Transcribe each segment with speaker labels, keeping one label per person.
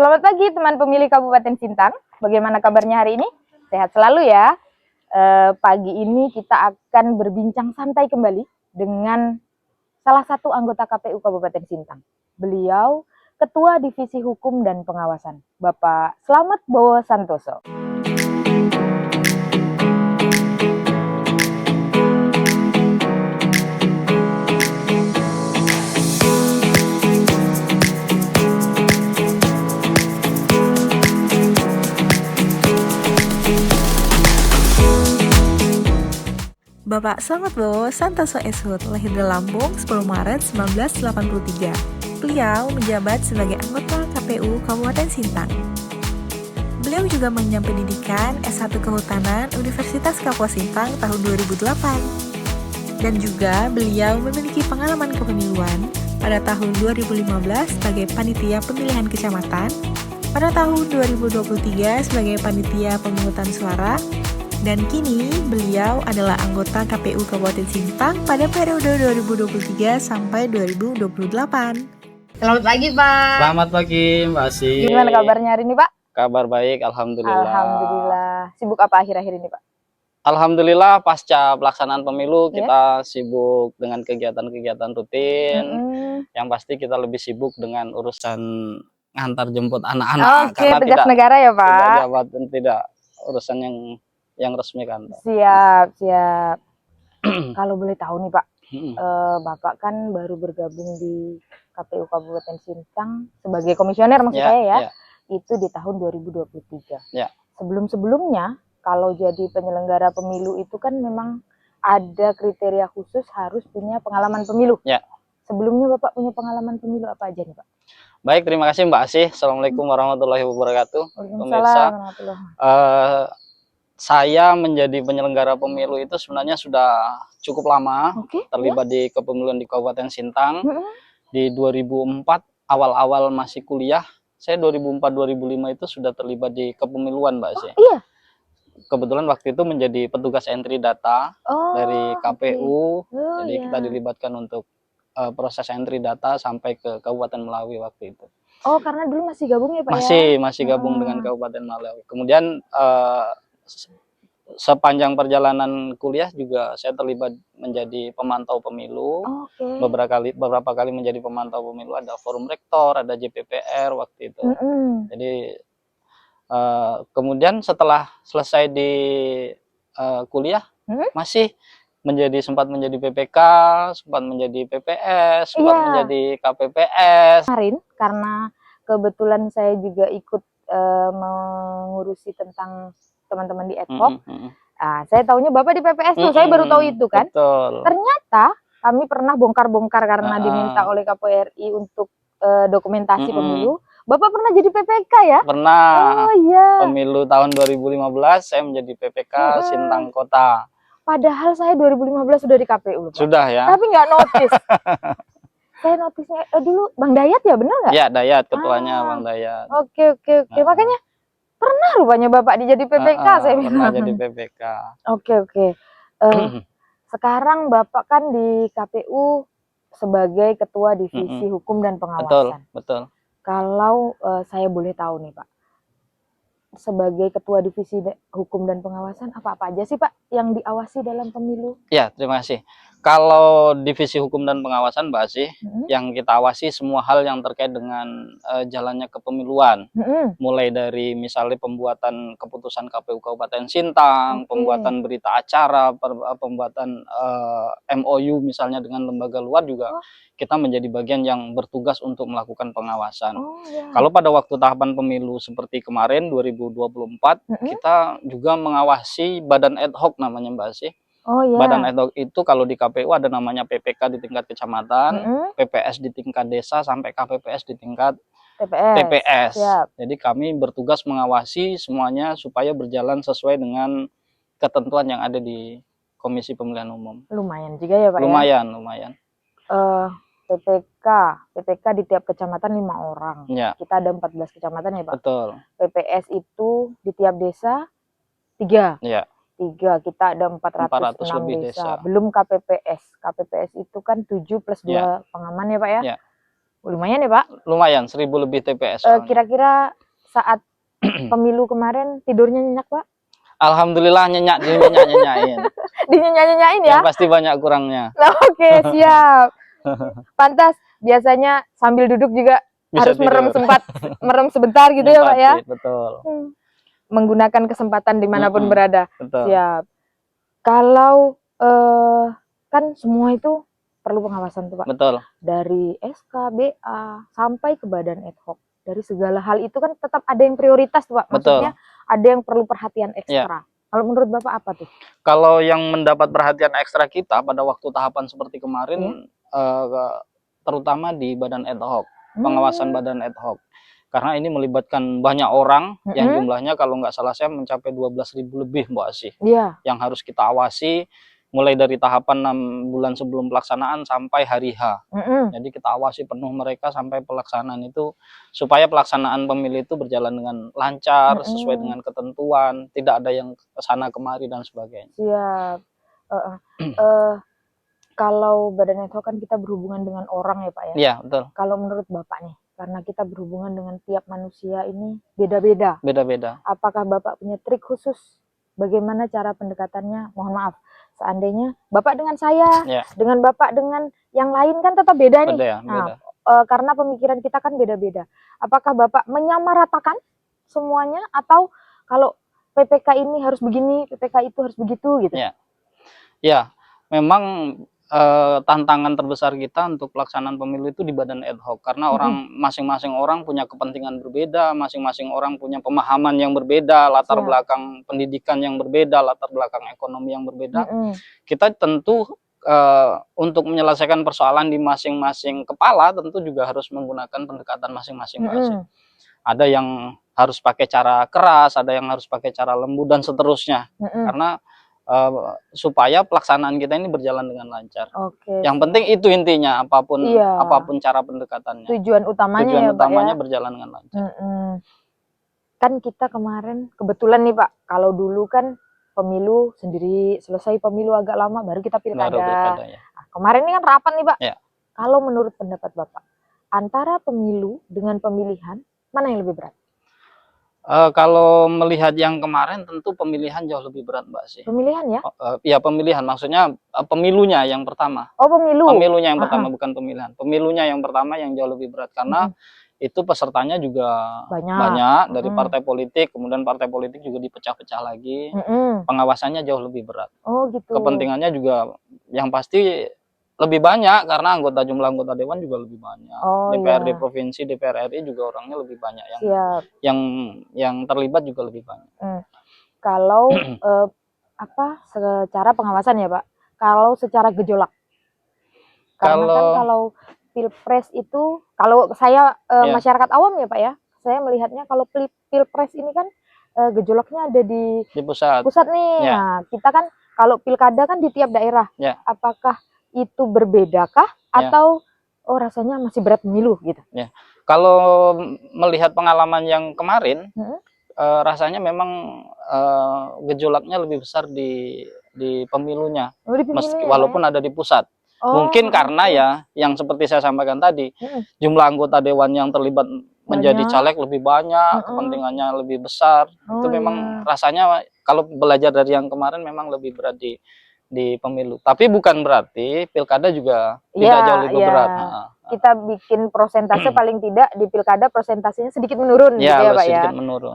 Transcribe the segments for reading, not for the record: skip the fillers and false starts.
Speaker 1: Selamat pagi teman pemilih Kabupaten Sintang. Bagaimana kabarnya hari ini? Sehat selalu ya. Pagi ini kita akan berbincang santai kembali dengan salah satu anggota KPU Kabupaten Sintang. Beliau Ketua Divisi Hukum dan Pengawasan, Bapak Slamet Bowo Santoso.
Speaker 2: Bapak Slamet Bowo Santoso SHUT lahir di Lampung 10 Maret 1983. Beliau menjabat sebagai anggota KPU Kabupaten Sintang. Beliau juga mengenyam pendidikan S1 Kehutanan Universitas Kapuas Sintang tahun 2008. Dan juga beliau memiliki pengalaman kepemiluan pada tahun 2015 sebagai Panitia Pemilihan Kecamatan, pada tahun 2023 sebagai Panitia Pemungutan Suara, dan kini beliau adalah anggota KPU Kabupaten Sintang pada periode 2023 sampai 2028.
Speaker 1: Selamat pagi Pak.
Speaker 3: Selamat pagi Mbak Asih.
Speaker 1: Gimana kabarnya hari ini Pak?
Speaker 3: Kabar baik, Alhamdulillah.
Speaker 1: Alhamdulillah. Sibuk apa akhir-akhir ini Pak?
Speaker 3: Alhamdulillah pasca pelaksanaan pemilu kita sibuk dengan kegiatan-kegiatan rutin. Yang pasti kita lebih sibuk dengan urusan ngantar jemput anak-anak.
Speaker 1: Oke, tugas negara ya Pak?
Speaker 3: Tidak jabatan, tidak urusan yang resmi kantor.
Speaker 1: Siap. Kalau boleh tahu nih Pak, Bapak kan baru bergabung di KPU Kabupaten Sintang sebagai komisioner maksud saya ya. Itu di tahun 2023.
Speaker 3: Ya.
Speaker 1: Sebelum-sebelumnya kalau jadi penyelenggara pemilu itu kan memang ada kriteria khusus harus punya pengalaman pemilu.
Speaker 3: Ya.
Speaker 1: Sebelumnya Bapak punya pengalaman pemilu apa aja nih Pak?
Speaker 3: Baik, terima kasih Mbak Asih. Assalamualaikum warahmatullahi wabarakatuh.
Speaker 1: Waalaikumsalam warahmatullahi.
Speaker 3: Saya menjadi penyelenggara pemilu itu sebenarnya sudah cukup lama, terlibat di kepemiluan di Kabupaten Sintang. Di 2004 awal-awal masih kuliah, saya 2004-2005 itu sudah terlibat di kepemiluan Mbak Asih.
Speaker 1: Iya.
Speaker 3: Kebetulan waktu itu menjadi petugas entry data dari KPU, jadi kita dilibatkan untuk proses entry data sampai ke Kabupaten Melawi waktu itu.
Speaker 1: Oh, karena dulu masih gabung ya Pak?
Speaker 3: Masih gabung dengan Kabupaten Melawi. Kemudian sepanjang perjalanan kuliah juga saya terlibat menjadi pemantau pemilu. Beberapa kali menjadi pemantau pemilu, ada forum rektor, ada JPPR waktu itu. Jadi kemudian setelah selesai di kuliah masih sempat menjadi PPK, sempat menjadi PPS, sempat menjadi KPPS.
Speaker 1: Kemarin karena kebetulan saya juga ikut mengurusi tentang teman-teman di adhoc. Saya taunya Bapak di PPS tuh, saya baru tahu itu kan.
Speaker 3: Betul.
Speaker 1: Ternyata kami pernah bongkar-bongkar karena diminta oleh KPRI untuk dokumentasi pemilu. Bapak pernah jadi PPK ya?
Speaker 3: Pernah.
Speaker 1: Oh iya.
Speaker 3: Pemilu tahun 2015 saya menjadi PPK Sintang Kota.
Speaker 1: Padahal saya 2015 sudah di KPU.
Speaker 3: Sudah ya.
Speaker 1: Tapi nggak notice. Saya notisnya dulu Bang Dayat ya, benar nggak?
Speaker 3: Ya, Dayat, ketuanya Bang Dayat.
Speaker 1: Oke. Makanya pernah rupanya Bapak jadi PPK, saya bilang.
Speaker 3: Pernah jadi PPK.
Speaker 1: Oke. Sekarang Bapak kan di KPU sebagai Ketua Divisi Hukum dan Pengawasan.
Speaker 3: Betul.
Speaker 1: Kalau saya boleh tahu nih Pak, sebagai Ketua Divisi Hukum dan Pengawasan, apa-apa aja sih Pak yang diawasi dalam pemilu? Ya,
Speaker 3: terima kasih. Kalau Divisi Hukum dan Pengawasan Mbak Asih, yang kita awasi semua hal yang terkait dengan jalannya kepemiluan. Mulai dari misalnya pembuatan keputusan KPU Kabupaten Sintang, pembuatan berita acara, pembuatan MOU misalnya dengan lembaga luar juga kita menjadi bagian yang bertugas untuk melakukan pengawasan. Kalau pada waktu tahapan pemilu seperti kemarin 2024, kita juga mengawasi badan ad hoc namanya Mbak Asih. Badan ad hoc itu kalau di KPU ada namanya PPK di tingkat kecamatan, PPS di tingkat desa, sampai KPPS di tingkat TPS. Jadi kami bertugas mengawasi semuanya supaya berjalan sesuai dengan ketentuan yang ada di Komisi Pemilihan Umum.
Speaker 1: Lumayan juga ya Pak?
Speaker 3: Lumayan.
Speaker 1: PPK di tiap kecamatan 5 orang. Kita ada 14 kecamatan ya Pak?
Speaker 3: Betul.
Speaker 1: PPS itu di tiap desa 3. 3, kita ada 406 desa. Belum KPPS. KPPS itu kan 7 plus 2 pengaman ya Pak ya? Lumayan ya Pak.
Speaker 3: Lumayan 1000 lebih TPS.
Speaker 1: Kira-kira saat pemilu kemarin tidurnya nyenyak Pak?
Speaker 3: Alhamdulillah nyenyak, dinyenyak-nyenyakin.
Speaker 1: Dinyenyak-nyenyakin ya?
Speaker 3: Yang pasti banyak kurangnya.
Speaker 1: Nah, oke, siap. Pantas biasanya sambil duduk juga
Speaker 3: Bisa
Speaker 1: harus merem
Speaker 3: tidur.
Speaker 1: merem sebentar gitu ya Pak ya?
Speaker 3: Nyempati, betul.
Speaker 1: Menggunakan kesempatan dimanapun berada.
Speaker 3: Betul.
Speaker 1: Siap. Kalau kan semua itu perlu pengawasan tuh Pak.
Speaker 3: Betul.
Speaker 1: Dari SK, BA, sampai ke badan ad hoc. Dari segala hal itu kan tetap ada yang prioritas tuh Pak. Maksudnya ada yang perlu perhatian ekstra. Kalau menurut Bapak apa tuh?
Speaker 3: Kalau yang mendapat perhatian ekstra kita pada waktu tahapan seperti kemarin, terutama di badan ad hoc, pengawasan badan ad hoc. Karena ini melibatkan banyak orang, yang jumlahnya kalau nggak salah saya mencapai 12.000 lebih Mbak Asih. Yang harus kita awasi, mulai dari tahapan 6 bulan sebelum pelaksanaan sampai hari H. Jadi kita awasi penuh mereka sampai pelaksanaan itu, supaya pelaksanaan pemilu itu berjalan dengan lancar, sesuai dengan ketentuan, tidak ada yang kesana kemari dan sebagainya.
Speaker 1: Siap. Kalau badan ad hoc kan kita berhubungan dengan orang ya Pak ya?
Speaker 3: Iya, betul.
Speaker 1: Kalau menurut Bapak nih, karena kita berhubungan dengan tiap manusia ini beda-beda.
Speaker 3: Beda-beda.
Speaker 1: Apakah Bapak punya trik khusus? Bagaimana cara pendekatannya? Mohon maaf, seandainya Bapak dengan saya, dengan Bapak dengan yang lain kan tetap beda nih.
Speaker 3: Beda.
Speaker 1: Karena pemikiran kita kan beda-beda. Apakah Bapak menyamaratakan semuanya, atau kalau PPK ini harus begini, PPK itu harus begitu gitu?
Speaker 3: Ya, memang tantangan terbesar kita untuk pelaksanaan pemilu itu di badan ad hoc, karena masing-masing orang punya kepentingan berbeda, masing-masing orang punya pemahaman yang berbeda, latar belakang pendidikan yang berbeda, latar belakang ekonomi yang berbeda. Kita tentu untuk menyelesaikan persoalan di masing-masing kepala tentu juga harus menggunakan pendekatan masing-masing. Ada yang harus pakai cara keras, ada yang harus pakai cara lembut dan seterusnya. Karena supaya pelaksanaan kita ini berjalan dengan lancar. Yang penting itu intinya, apapun cara pendekatannya.
Speaker 1: Tujuan utamanya
Speaker 3: berjalan dengan lancar.
Speaker 1: Kan kita kemarin kebetulan nih Pak, kalau dulu kan pemilu sendiri, selesai pemilu agak lama baru kita pilkada. Nah, kemarin ini kan rapat nih Pak. Kalau menurut pendapat Bapak, antara pemilu dengan pemilihan, mana yang lebih berat?
Speaker 3: Kalau melihat yang kemarin tentu pemilihan jauh lebih berat Mbak Asih.
Speaker 1: Pemilihan ya?
Speaker 3: Ya pemilihan, maksudnya pemilunya yang pertama. Pemilunya yang pertama, bukan pemilihan. Pemilunya yang pertama yang jauh lebih berat, karena itu pesertanya juga banyak dari partai politik, kemudian partai politik juga dipecah-pecah lagi. Pengawasannya jauh lebih berat. Kepentingannya juga yang pasti lebih banyak, karena jumlah anggota dewan juga lebih banyak. DPRD provinsi, DPR RI juga orangnya lebih banyak, yang terlibat juga lebih banyak.
Speaker 1: Kalau secara pengawasan ya Pak, kalau secara gejolak, karena kan kalau pilpres itu, kalau saya masyarakat awam ya Pak ya, saya melihatnya kalau pilpres ini kan gejolaknya ada di pusat nih. Nah, kita kan kalau pilkada kan di tiap daerah. Apakah itu berbedakah, atau rasanya masih berat pemilu gitu?
Speaker 3: Kalau melihat pengalaman yang kemarin, rasanya memang gejolaknya lebih besar di pemilunya, walaupun ada di pusat. Mungkin karena yang seperti saya sampaikan tadi, jumlah anggota dewan yang terlibat menjadi caleg lebih banyak, kepentingannya lebih besar. Itu memang rasanya kalau belajar dari yang kemarin memang lebih berat di pemilu. Tapi bukan berarti pilkada juga tidak jauh lebih berat.
Speaker 1: Kita bikin prosentase paling tidak di pilkada prosentasenya sedikit menurun gitu ya Pak ya?
Speaker 3: Sedikit menurun.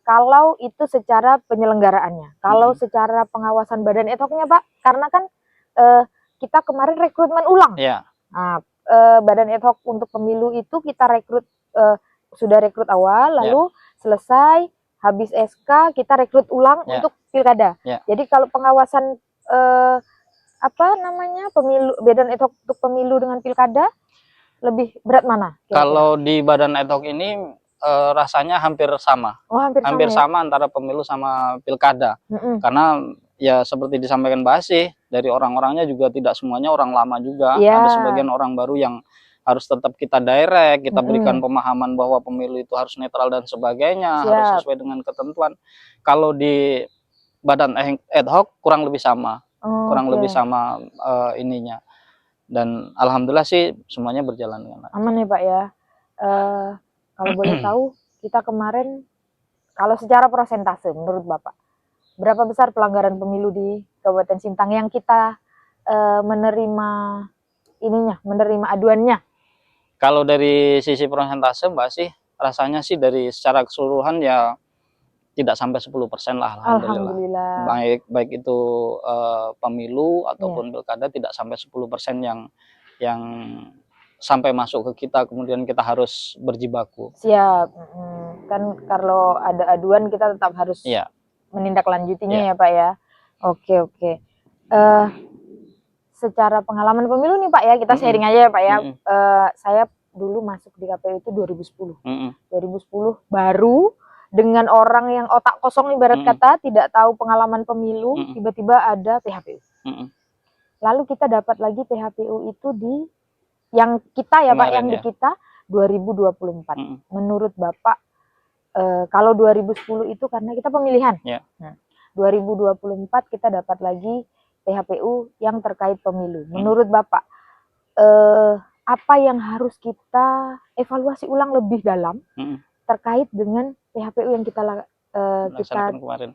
Speaker 1: Kalau itu secara penyelenggaraannya, kalau secara pengawasan badan ad hoc-nya Pak, karena kan kita kemarin rekrutmen ulang. Nah, badan ad hoc untuk pemilu itu kita sudah rekrut awal, lalu selesai, habis SK kita rekrut ulang untuk pilkada. Jadi kalau pengawasan pemilu, badan ad hoc untuk pemilu dengan pilkada lebih berat mana?
Speaker 3: Kalau di badan ad hoc ini rasanya hampir sama. Hampir sama antara pemilu sama pilkada. Karena ya seperti disampaikan Mbak Asih, dari orang-orangnya juga tidak semuanya orang lama juga. Ada sebagian orang baru yang harus tetap kita direct, kita berikan pemahaman bahwa pemilu itu harus netral dan sebagainya, harus sesuai dengan ketentuan. Kalau di badan ad hoc kurang lebih sama, ininya. Dan alhamdulillah sih semuanya berjalan dengan lancar.
Speaker 1: Aman ya Pak ya. Kalau boleh tahu, kita kemarin kalau secara persentase menurut Bapak, berapa besar pelanggaran pemilu di Kabupaten Sintang yang kita menerima aduannya?
Speaker 3: Kalau dari sisi persentase Mbak sih, rasanya sih dari secara keseluruhan ya tidak sampai 10% lah, alhamdulillah. Baik itu pemilu ataupun pilkada tidak sampai 10% yang sampai masuk ke kita, kemudian kita harus berjibaku.
Speaker 1: Siap. Kan kalau ada aduan kita tetap harus menindaklanjutinya ya Pak ya. Oke. Secara pengalaman pemilu nih Pak ya, kita sharing aja ya Pak ya. Saya dulu masuk di KPU itu 2010. 2010 baru, dengan orang yang otak kosong ibarat kata, tidak tahu pengalaman pemilu, tiba-tiba ada PHPU. Lalu kita dapat lagi PHPU itu di yang kita ya Pak, yang di kita 2024. Menurut Bapak, kalau 2010 itu karena kita pemilihan. Nah, 2024 kita dapat lagi PHPU yang terkait pemilu. Menurut Bapak, apa yang harus kita evaluasi ulang lebih dalam terkait dengan PHPU yang kita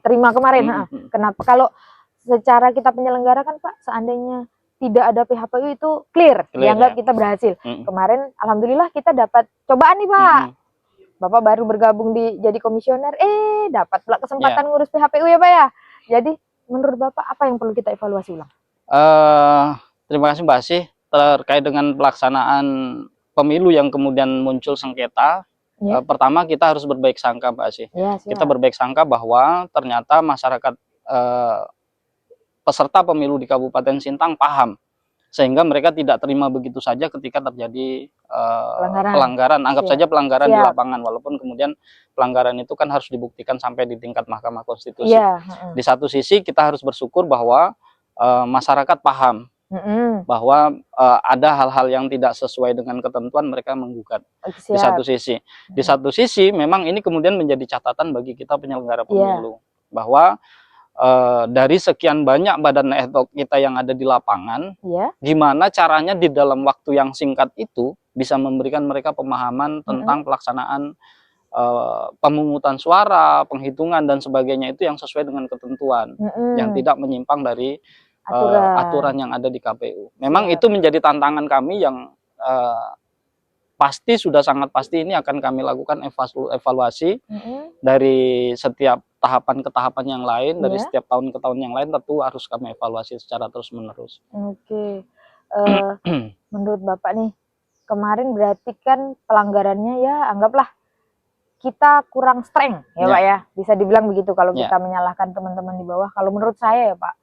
Speaker 1: terima kemarin? Kenapa? Kalau secara kita penyelenggara kan Pak, seandainya tidak ada PHPU itu clear dianggap kita berhasil. Kemarin alhamdulillah kita dapat cobaan nih Pak. Bapak baru bergabung jadi komisioner, dapat pula kesempatan ngurus PHPU ya Pak ya. Jadi menurut Bapak apa yang perlu kita evaluasi ulang?
Speaker 3: Terima kasih Mbak Asih. Terkait dengan pelaksanaan pemilu yang kemudian muncul sengketa, pertama kita harus berbaik sangka Mbak Asih. Kita berbaik sangka bahwa ternyata masyarakat peserta pemilu di Kabupaten Sintang paham, sehingga mereka tidak terima begitu saja ketika terjadi pelanggaran. Anggap saja pelanggaran di lapangan, walaupun kemudian pelanggaran itu kan harus dibuktikan sampai di tingkat Mahkamah Konstitusi. Di satu sisi kita harus bersyukur bahwa masyarakat paham bahwa ada hal-hal yang tidak sesuai dengan ketentuan, mereka menggugat. Di satu sisi memang ini kemudian menjadi catatan bagi kita penyelenggara pemilu, bahwa dari sekian banyak badan ad hoc kita yang ada di lapangan, gimana caranya di dalam waktu yang singkat itu bisa memberikan mereka pemahaman tentang pelaksanaan pemungutan suara, penghitungan dan sebagainya itu yang sesuai dengan ketentuan, yang tidak menyimpang dari aturan yang ada di KPU. Memang itu menjadi tantangan kami yang sudah sangat pasti ini akan kami lakukan evaluasi dari setiap tahapan ke tahapan yang lain, dari setiap tahun ke tahun yang lain, tentu harus kami evaluasi secara terus-menerus.
Speaker 1: Menurut Bapak nih, kemarin berarti kan pelanggarannya ya anggaplah kita kurang strength ya Pak ya, bisa dibilang begitu kalau kita menyalahkan teman-teman di bawah. Kalau menurut saya ya Pak,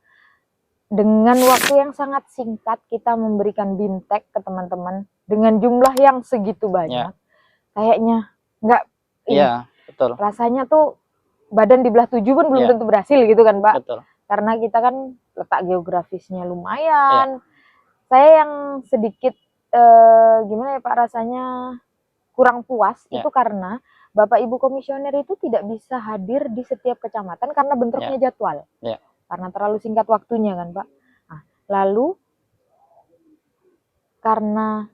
Speaker 1: dengan waktu yang sangat singkat kita memberikan BIMTEK ke teman-teman dengan jumlah yang segitu banyak, kayaknya nggak,
Speaker 3: betul.
Speaker 1: Rasanya tuh badan di belah 7 pun belum tentu berhasil gitu kan Pak.
Speaker 3: Betul.
Speaker 1: Karena kita kan letak geografisnya lumayan. Saya yang sedikit gimana ya Pak, rasanya kurang puas itu karena Bapak Ibu komisioner itu tidak bisa hadir di setiap kecamatan karena bentroknya jadwal. Karena terlalu singkat waktunya kan Pak. Nah, lalu karena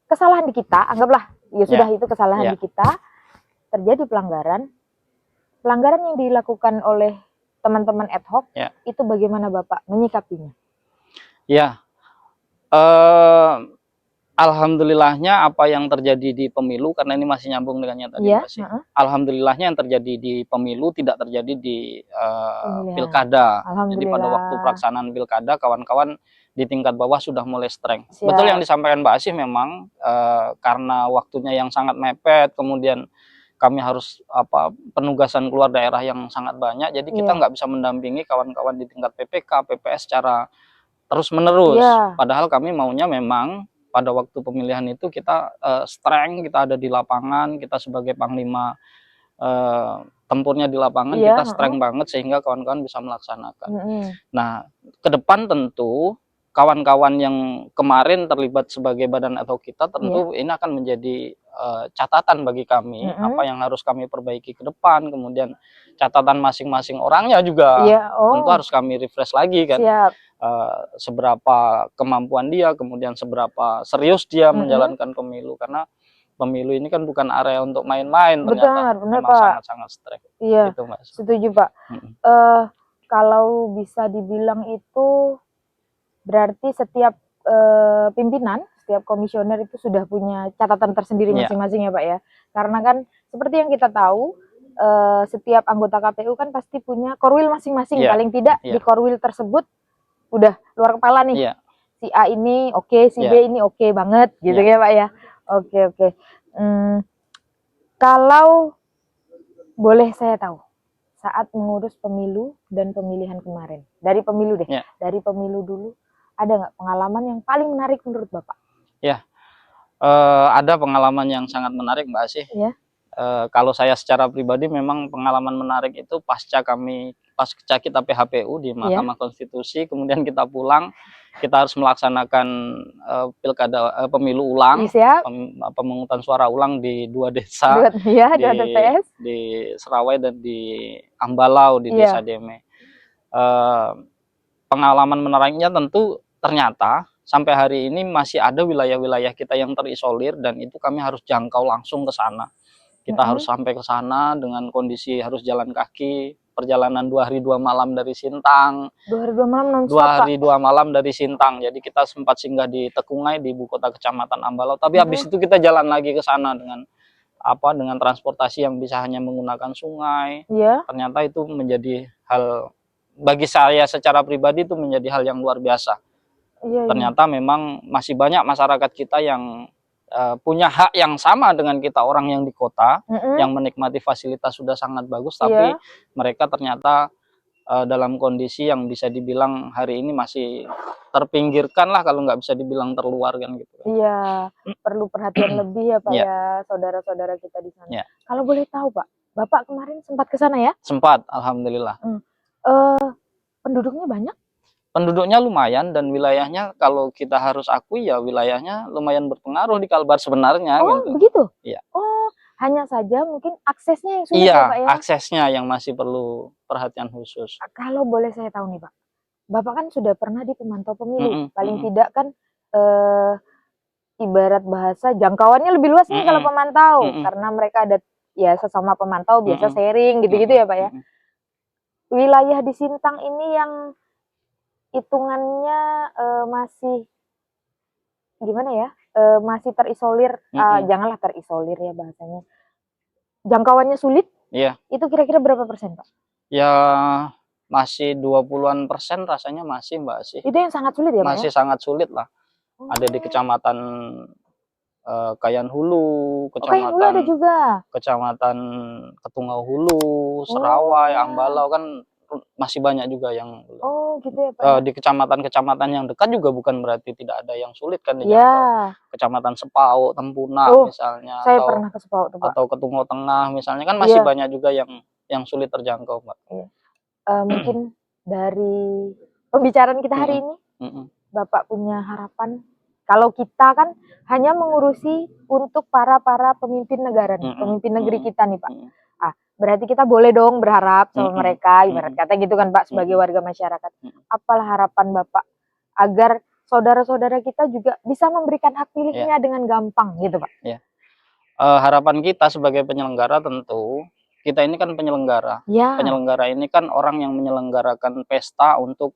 Speaker 1: kesalahan di kita, anggaplah ya sudah itu kesalahan di kita, terjadi pelanggaran yang dilakukan oleh teman-teman ad hoc, itu bagaimana Bapak menyikapinya?
Speaker 3: Alhamdulillahnya apa yang terjadi di pemilu, karena ini masih nyambung dengan yang tadi alhamdulillahnya yang terjadi di pemilu tidak terjadi di pilkada. Jadi pada waktu pelaksanaan pilkada, kawan-kawan di tingkat bawah sudah mulai strength. Betul yang disampaikan Mbak Asih, memang karena waktunya yang sangat mepet, kemudian kami harus penugasan keluar daerah yang sangat banyak, jadi kita nggak bisa mendampingi kawan-kawan di tingkat PPK, PPS secara terus-menerus. Padahal kami maunya memang pada waktu pemilihan itu kita strength, kita ada di lapangan, kita sebagai panglima tempurnya di lapangan, kita strength banget sehingga kawan-kawan bisa melaksanakan. Nah, ke depan tentu kawan-kawan yang kemarin terlibat sebagai badan ad hoc kita tentu ini akan menjadi catatan bagi kami, apa yang harus kami perbaiki ke depan, kemudian catatan masing-masing orangnya juga
Speaker 1: Iya,
Speaker 3: tentu
Speaker 1: oh,
Speaker 3: harus kami refresh lagi kan.
Speaker 1: siap.
Speaker 3: Seberapa kemampuan dia, kemudian seberapa serius dia
Speaker 1: Mm-mm.
Speaker 3: menjalankan pemilu, karena pemilu ini kan bukan area untuk main-main, ternyata
Speaker 1: Benar, benar
Speaker 3: memang
Speaker 1: Pak.
Speaker 3: sangat-sangat stres.
Speaker 1: Iya,
Speaker 3: Itu Mas.
Speaker 1: setuju Pak.
Speaker 3: Mm-mm.
Speaker 1: Kalau bisa dibilang itu berarti setiap pimpinan, setiap komisioner itu sudah punya catatan tersendiri
Speaker 3: Iya.
Speaker 1: masing-masing ya Pak ya. Karena kan seperti yang kita tahu, setiap anggota KPU kan pasti punya korwil masing-masing.
Speaker 3: Iya.
Speaker 1: Paling tidak
Speaker 3: Iya.
Speaker 1: di korwil tersebut udah luar kepala nih.
Speaker 3: Iya.
Speaker 1: Si A ini oke, si
Speaker 3: Iya.
Speaker 1: B ini oke banget gitu
Speaker 3: Iya.
Speaker 1: ya Pak ya. Oke. Kalau boleh saya tahu, saat mengurus pemilu dan pemilihan kemarin, dari pemilu deh,
Speaker 3: Iya.
Speaker 1: dari pemilu dulu, ada nggak pengalaman yang paling menarik menurut Bapak?
Speaker 3: Ya, ada pengalaman yang sangat menarik Mbak Asih.
Speaker 1: Ya.
Speaker 3: Kalau saya secara pribadi memang pengalaman menarik itu pasca kita PHPU di Mahkamah Konstitusi, kemudian kita pulang, kita harus melaksanakan pemilu ulang, pemungutan suara ulang di 2 desa, di Serawai dan di Ambalau di Desa Deme. Pengalaman menariknya tentu ternyata sampai hari ini masih ada wilayah-wilayah kita yang terisolir, dan itu kami harus jangkau langsung ke sana. Kita harus sampai ke sana dengan kondisi harus jalan kaki, perjalanan 2 hari 2 malam dari Sintang.
Speaker 1: 2 hari 2 malam non-stop,
Speaker 3: 2 hari 2 malam dari Sintang. Jadi kita sempat singgah di Tekungai, di ibu kota kecamatan Ambalau. Tapi habis itu kita jalan lagi ke sana dengan transportasi yang bisa hanya menggunakan sungai. Ternyata itu menjadi hal, bagi saya secara pribadi itu menjadi hal yang luar biasa. Ternyata memang masih banyak masyarakat kita yang punya hak yang sama dengan kita orang yang di kota, yang menikmati fasilitas sudah sangat bagus, tapi mereka ternyata dalam kondisi yang bisa dibilang hari ini masih terpinggirkan lah, kalau nggak bisa dibilang terluar kan gitu.
Speaker 1: Iya, perlu perhatian lebih ya Pak ya, saudara-saudara kita di sana. Kalau boleh tahu Pak, Bapak kemarin sempat ke sana ya?
Speaker 3: Sempat, alhamdulillah.
Speaker 1: Penduduknya banyak?
Speaker 3: Penduduknya lumayan, dan wilayahnya kalau kita harus akui ya wilayahnya lumayan berpengaruh di Kalbar sebenarnya.
Speaker 1: Oh
Speaker 3: gitu.
Speaker 1: Begitu?
Speaker 3: Iya.
Speaker 1: Oh, hanya saja mungkin aksesnya yang sulit ya Pak ya?
Speaker 3: Aksesnya yang masih perlu perhatian khusus.
Speaker 1: Kalau boleh saya tahu nih Pak, Bapak kan sudah pernah di pemantau pemilu, paling tidak kan ibarat bahasa jangkauannya lebih luas nih kalau pemantau, karena mereka ada ya sesama pemantau biasa sharing gitu-gitu ya Pak ya. Wilayah di Sintang ini yang hitungannya masih gimana ya, masih terisolir, janganlah terisolir ya bahasanya, jangkauannya sulit, itu kira-kira berapa persen Pak?
Speaker 3: Ya masih 20-an% rasanya masih Mbak Asih.
Speaker 1: Itu yang sangat sulit ya Pak?
Speaker 3: Masih sangat sulit lah. Ada di kecamatan Kayan Hulu,
Speaker 1: Kayan Hulu ada juga.
Speaker 3: Kecamatan Ketungau Hulu, Serawai, Ambalau kan masih banyak juga yang
Speaker 1: gitu ya Pak.
Speaker 3: Di kecamatan-kecamatan yang dekat juga bukan berarti tidak ada yang sulit kan dijangkau. Kecamatan Sepau, Tempuna misalnya,
Speaker 1: saya pernah ke Sepau tuh, Pak.
Speaker 3: Atau Ketungau Tengah misalnya, kan masih banyak juga yang sulit terjangkau Mbak.
Speaker 1: Mungkin dari pembicaraan kita hari ini, Bapak punya harapan, kalau kita kan hanya mengurusi untuk para pemimpin negara nih, pemimpin negeri kita nih Pak. Berarti kita boleh dong berharap sama mereka, ibarat kata gitu kan Pak, sebagai warga masyarakat. Apalah harapan Bapak agar saudara-saudara kita juga bisa memberikan hak pilihnya dengan gampang gitu Pak?
Speaker 3: Harapan kita sebagai penyelenggara tentu, kita ini kan penyelenggara. Penyelenggara ini kan orang yang menyelenggarakan pesta untuk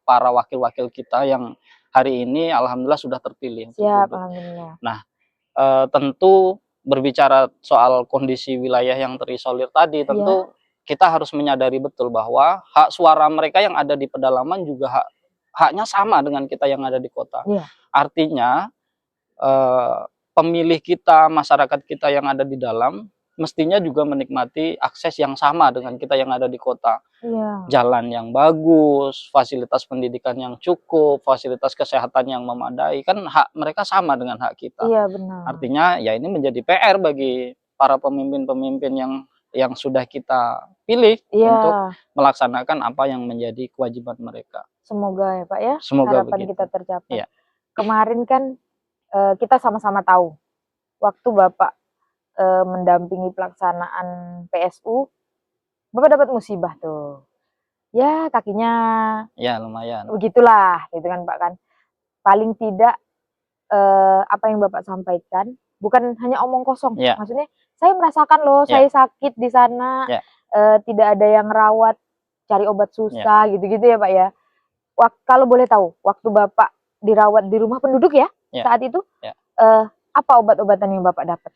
Speaker 3: para wakil-wakil kita yang hari ini alhamdulillah sudah terpilih.
Speaker 1: Alhamdulillah.
Speaker 3: Nah, tentu berbicara soal kondisi wilayah yang terisolir tadi, tentu kita harus menyadari betul bahwa hak suara mereka yang ada di pedalaman juga haknya sama dengan kita yang ada di kota. Artinya pemilih kita, masyarakat kita yang ada di dalam mestinya juga menikmati akses yang sama dengan kita yang ada di kota. Jalan yang bagus, fasilitas pendidikan yang cukup, fasilitas kesehatan yang memadai, kan hak mereka sama dengan hak kita.
Speaker 1: Benar.
Speaker 3: Artinya ya ini menjadi PR bagi para pemimpin-pemimpin yang sudah kita pilih untuk melaksanakan apa yang menjadi kewajiban mereka.
Speaker 1: Semoga ya Pak ya,
Speaker 3: semoga
Speaker 1: harapan
Speaker 3: begitu.
Speaker 1: Kita tercapai. Kemarin kan kita sama-sama tahu waktu Bapak mendampingi pelaksanaan PSU, Bapak dapat musibah tuh. Ya, kakinya
Speaker 3: Ya, lumayan.
Speaker 1: begitulah, gitu kan Pak kan. Paling tidak apa yang Bapak sampaikan bukan hanya omong kosong.
Speaker 3: Ya.
Speaker 1: Maksudnya saya merasakan loh,
Speaker 3: Ya.
Speaker 1: saya sakit di sana,
Speaker 3: Ya.
Speaker 1: tidak ada yang rawat, cari obat susah, gitu-gitu ya Pak ya. Kalau boleh tahu, waktu Bapak dirawat di rumah penduduk ya,
Speaker 3: Ya.
Speaker 1: saat itu,
Speaker 3: Ya.
Speaker 1: apa obat-obatan yang Bapak dapat?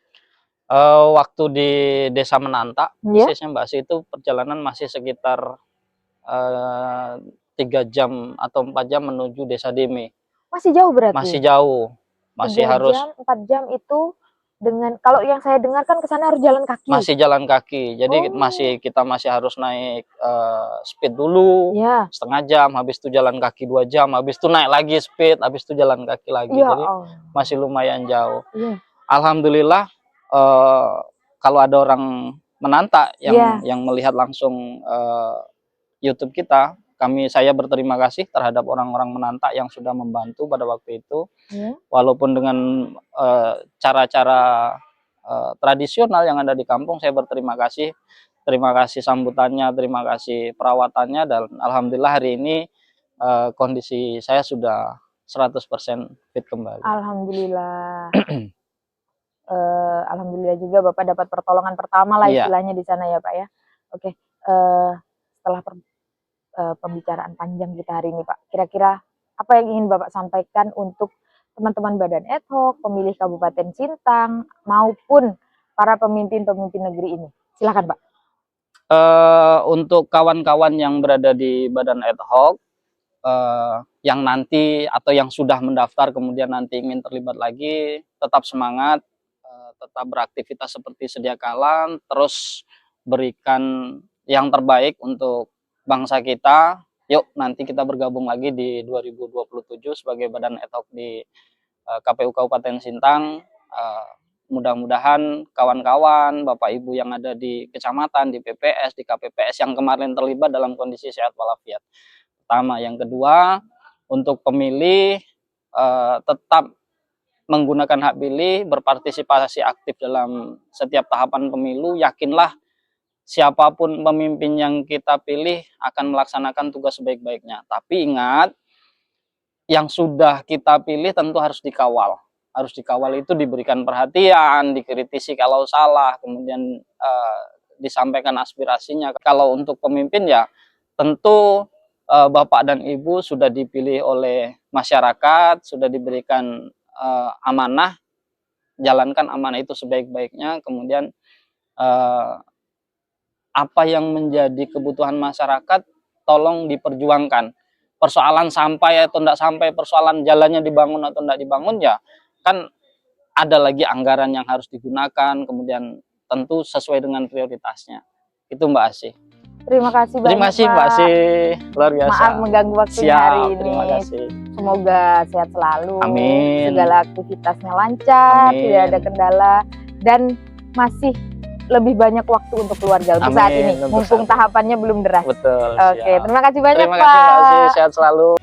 Speaker 3: Waktu di Desa Menanta,
Speaker 1: Ya.
Speaker 3: persisnya Mbak Asih, itu perjalanan masih sekitar 3 jam atau 4 jam menuju Desa Deme.
Speaker 1: Masih jauh berarti?
Speaker 3: Masih jauh. Masih
Speaker 1: 3
Speaker 3: harus
Speaker 1: jam, 4 jam itu dengan, kalau yang saya dengar kan ke sana harus jalan kaki.
Speaker 3: masih jalan kaki. Jadi kita masih harus naik speed dulu,
Speaker 1: Ya.
Speaker 3: setengah jam, habis itu jalan kaki 2 jam, habis itu naik lagi speed, habis itu jalan kaki lagi.
Speaker 1: Ya,
Speaker 3: Jadi masih lumayan jauh.
Speaker 1: Ya.
Speaker 3: Alhamdulillah, kalau ada orang Menanta yang melihat langsung YouTube kita, saya berterima kasih terhadap orang-orang Menanta yang sudah membantu pada waktu itu. Walaupun dengan cara-cara tradisional yang ada di kampung, saya berterima kasih. Terima kasih sambutannya, terima kasih perawatannya, dan alhamdulillah hari ini kondisi saya sudah 100% fit kembali.
Speaker 1: Alhamdulillah. Alhamdulillah juga Bapak dapat pertolongan pertama lah istilahnya di sana ya Pak ya. Oke, setelah pembicaraan panjang kita hari ini Pak, kira-kira apa yang ingin Bapak sampaikan untuk teman-teman Badan Ad Hoc, pemilih Kabupaten Sintang, maupun para pemimpin-pemimpin negeri ini? Silakan Pak.
Speaker 3: Untuk kawan-kawan yang berada di Badan Ad Hoc, yang nanti atau yang sudah mendaftar kemudian nanti ingin terlibat lagi, tetap semangat, tetap beraktivitas seperti sedia kala, terus berikan yang terbaik untuk bangsa kita. Yuk nanti kita bergabung lagi di 2027 sebagai Badan Ad Hoc di KPU Kabupaten Sintang. Mudah-mudahan kawan-kawan, Bapak Ibu yang ada di kecamatan, di PPS, di KPPS yang kemarin terlibat dalam kondisi sehat walafiat. Pertama, yang kedua, untuk pemilih tetap menggunakan hak pilih, berpartisipasi aktif dalam setiap tahapan pemilu. Yakinlah siapapun pemimpin yang kita pilih akan melaksanakan tugas sebaik-baiknya. Tapi ingat, yang sudah kita pilih tentu harus dikawal. Harus dikawal itu diberikan perhatian, dikritisi kalau salah, kemudian disampaikan aspirasinya. Kalau untuk pemimpin ya tentu Bapak dan Ibu sudah dipilih oleh masyarakat, sudah diberikan amanah, jalankan amanah itu sebaik-baiknya. Kemudian apa yang menjadi kebutuhan masyarakat tolong diperjuangkan. Persoalan sampai atau tidak sampai, persoalan jalannya dibangun atau tidak dibangun, ya kan ada lagi anggaran yang harus digunakan, kemudian tentu sesuai dengan prioritasnya. Itu Mbak Asih.
Speaker 1: Terima kasih banyak.
Speaker 3: Terima kasih Mbak Asih, luar biasa.
Speaker 1: Maaf mengganggu waktunya
Speaker 3: Siap,
Speaker 1: hari ini.
Speaker 3: terima kasih.
Speaker 1: Semoga sehat selalu.
Speaker 3: Amin.
Speaker 1: Segala aktivitasnya lancar,
Speaker 3: Amin.
Speaker 1: tidak ada kendala, dan masih lebih banyak waktu untuk keluarga untuk saat ini. Mumpung tahapannya belum deras.
Speaker 3: Betul.
Speaker 1: Oke, terima kasih banyak
Speaker 3: Terima kasih Mbak Asih, sehat selalu.